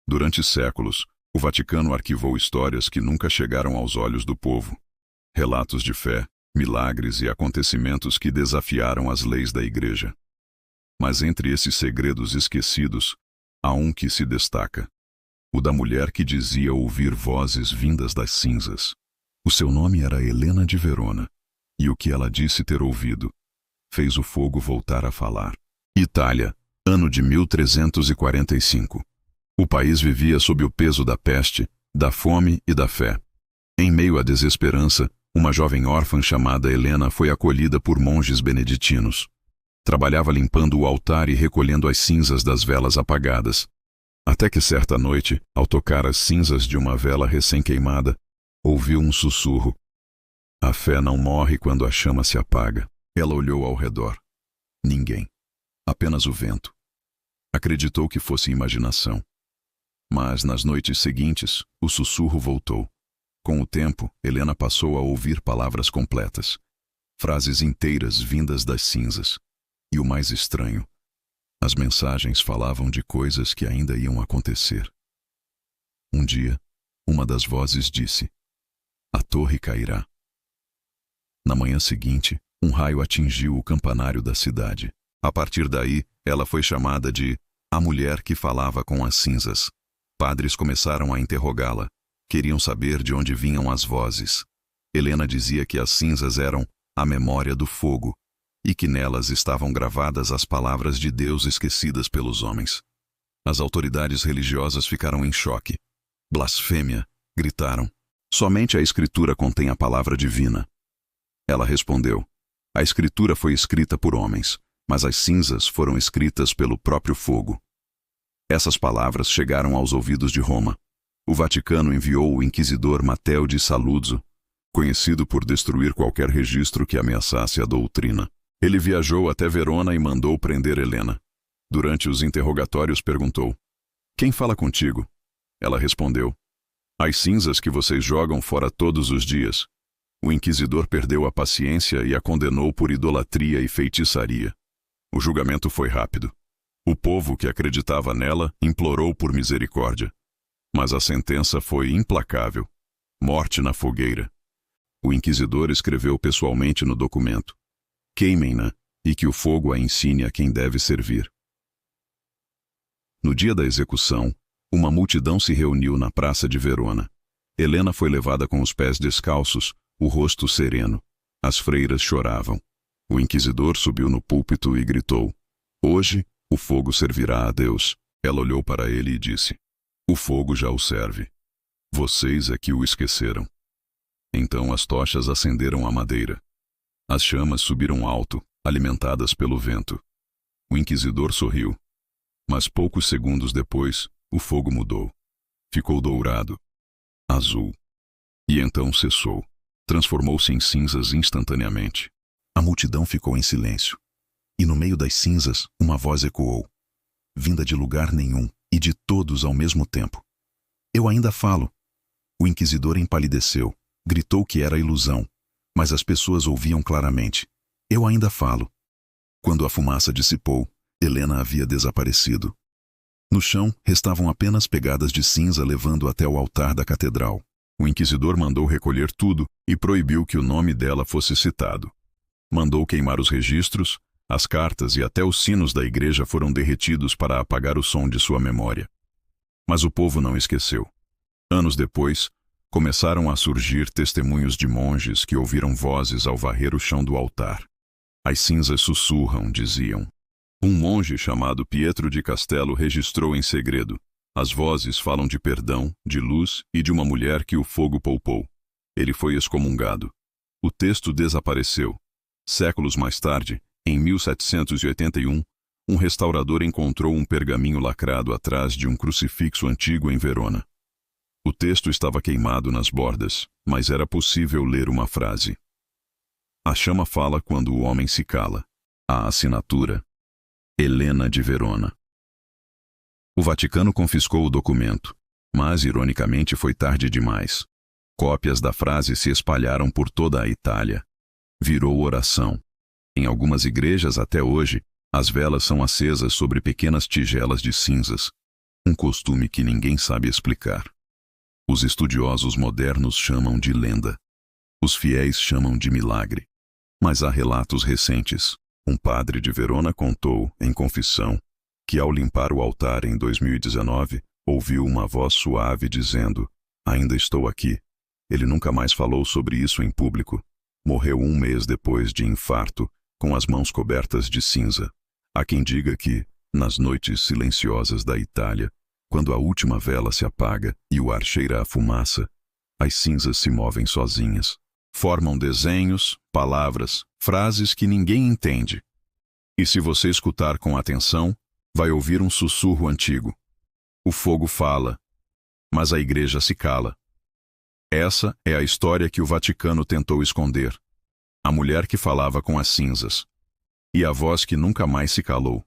Durante séculos, o Vaticano arquivou histórias que nunca chegaram aos olhos do povo. Relatos de fé, milagres e acontecimentos que desafiaram as leis da Igreja. Mas entre esses segredos esquecidos, há um que se destaca. O da mulher que dizia ouvir vozes vindas das cinzas. O seu nome era Helena de Verona, e o que ela disse ter ouvido fez o fogo voltar a falar. Itália, ano de 1345. O país vivia sob o peso da peste, da fome e da fé. Em meio à desesperança, uma jovem órfã chamada Helena foi acolhida por monges beneditinos. Trabalhava limpando o altar e recolhendo as cinzas das velas apagadas. Até que certa noite, ao tocar as cinzas de uma vela recém-queimada, ouviu um sussurro. A fé não morre quando a chama se apaga. Ela olhou ao redor. Ninguém. Apenas o vento. Acreditou que fosse imaginação. Mas nas noites seguintes, o sussurro voltou. Com o tempo, Helena passou a ouvir palavras completas. Frases inteiras vindas das cinzas. E o mais estranho, as mensagens falavam de coisas que ainda iam acontecer. Um dia, uma das vozes disse: a torre cairá. Na manhã seguinte, um raio atingiu o campanário da cidade. A partir daí, ela foi chamada de a mulher que falava com as cinzas. Padres começaram a interrogá-la. Queriam saber de onde vinham as vozes. Helena dizia que as cinzas eram a memória do fogo, e que nelas estavam gravadas as palavras de Deus esquecidas pelos homens. As autoridades religiosas ficaram em choque. Blasfêmia, gritaram. Somente a Escritura contém a palavra divina. Ela respondeu: a Escritura foi escrita por homens, mas as cinzas foram escritas pelo próprio fogo. Essas palavras chegaram aos ouvidos de Roma. O Vaticano enviou o inquisidor Matteo de Saluzzo, conhecido por destruir qualquer registro que ameaçasse a doutrina. Ele viajou até Verona e mandou prender Helena. Durante os interrogatórios perguntou: quem fala contigo? Ela respondeu: as cinzas que vocês jogam fora todos os dias. O inquisidor perdeu a paciência e a condenou por idolatria e feitiçaria. O julgamento foi rápido. O povo que acreditava nela implorou por misericórdia. Mas a sentença foi implacável: morte na fogueira. O inquisidor escreveu pessoalmente no documento: queimem-na, e que o fogo a ensine a quem deve servir. No dia da execução, uma multidão se reuniu na praça de Verona. Helena foi levada com os pés descalços, o rosto sereno. As freiras choravam. O inquisidor subiu no púlpito e gritou: hoje, o fogo servirá a Deus. Ela olhou para ele e disse: o fogo já o serve. Vocês é que o esqueceram. Então as tochas acenderam a madeira. As chamas subiram alto, alimentadas pelo vento. O inquisidor sorriu. Mas poucos segundos depois, o fogo mudou. Ficou dourado, azul. E então cessou. Transformou-se em cinzas instantaneamente. A multidão ficou em silêncio. E no meio das cinzas, uma voz ecoou, vinda de lugar nenhum e de todos ao mesmo tempo. Eu ainda falo. O inquisidor empalideceu, gritou que era ilusão, mas as pessoas ouviam claramente. Eu ainda falo. Quando a fumaça dissipou, Helena havia desaparecido. No chão, restavam apenas pegadas de cinza levando até o altar da catedral. O inquisidor mandou recolher tudo e proibiu que o nome dela fosse citado. Mandou queimar os registros, as cartas e até os sinos da igreja foram derretidos para apagar o som de sua memória. Mas o povo não esqueceu. Anos depois, começaram a surgir testemunhos de monges que ouviram vozes ao varrer o chão do altar. As cinzas sussurram, diziam. Um monge chamado Pietro de Castello registrou em segredo. As vozes falam de perdão, de luz e de uma mulher que o fogo poupou. Ele foi excomungado. O texto desapareceu. Séculos mais tarde, em 1781, um restaurador encontrou um pergaminho lacrado atrás de um crucifixo antigo em Verona. O texto estava queimado nas bordas, mas era possível ler uma frase. A chama fala quando o homem se cala. A assinatura: Helena de Verona. O Vaticano confiscou o documento, mas ironicamente foi tarde demais. Cópias da frase se espalharam por toda a Itália. Virou oração. Em algumas igrejas até hoje, as velas são acesas sobre pequenas tigelas de cinzas. um costume que ninguém sabe explicar. Os estudiosos modernos chamam de lenda. Os fiéis chamam de milagre. Mas há relatos recentes. Um padre de Verona contou, em confissão, que ao limpar o altar em 2019, ouviu uma voz suave dizendo: "Ainda estou aqui." Ele nunca mais falou sobre isso em público. Morreu um mês depois de infarto, com as mãos cobertas de cinza. Há quem diga que, nas noites silenciosas da Itália, quando a última vela se apaga e o ar cheira a fumaça, as cinzas se movem sozinhas. Formam desenhos, palavras, frases que ninguém entende. E se você escutar com atenção, vai ouvir um sussurro antigo. O fogo fala, mas a igreja se cala. Essa é a história que o Vaticano tentou esconder. A mulher que falava com as cinzas. E a voz que nunca mais se calou.